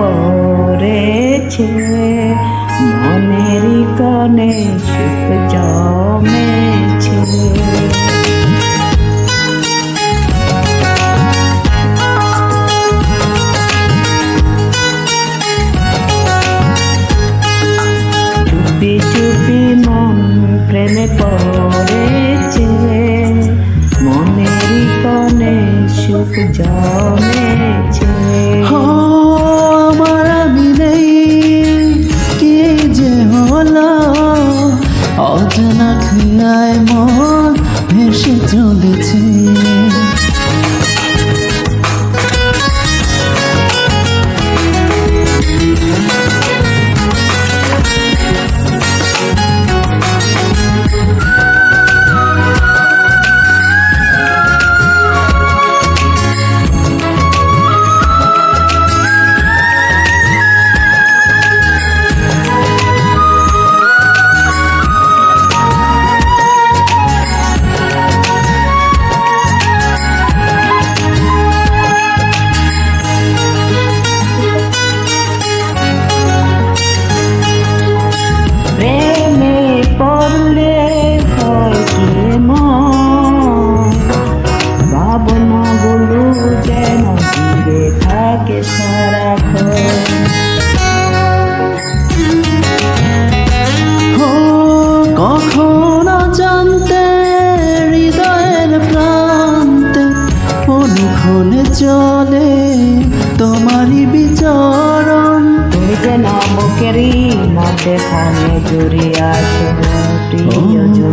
পড়েছে, মনেরই কোণে সুখ জমেছে। চুপি চুপি মন প্রেমে পড়েছে, মনেরই কোণে সুখ জমেছে। আমার আমি নেই কি যে হলো, অজানা খেলায় মন ভেসে চলেছে। কখনো জানতে হৃদয়ের প্রান্তে অনুক্ষণে চলে তোমারই বিচরণ। তুমি যেন বুকেরই মধ্যে খানে জুড়ে আসো,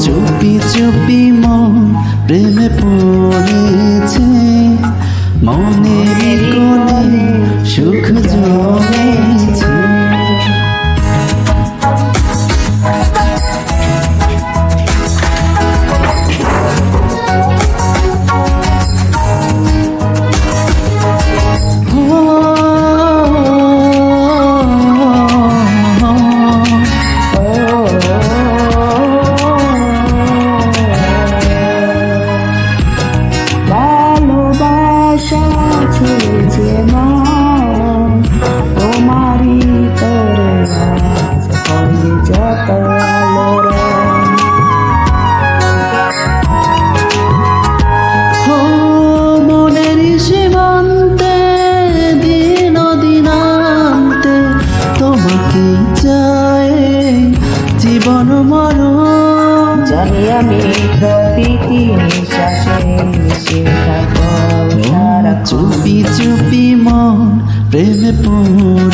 চুপি চুপি মন প্রেমে পড়েছে, মনের কোণে সুখ জমেছে। জীবন মরণ জানি আমি প্রতিটি নিঃশ্বাসে মিশে থাকো। চুপি চুপি মন প্রেমে পড়ে।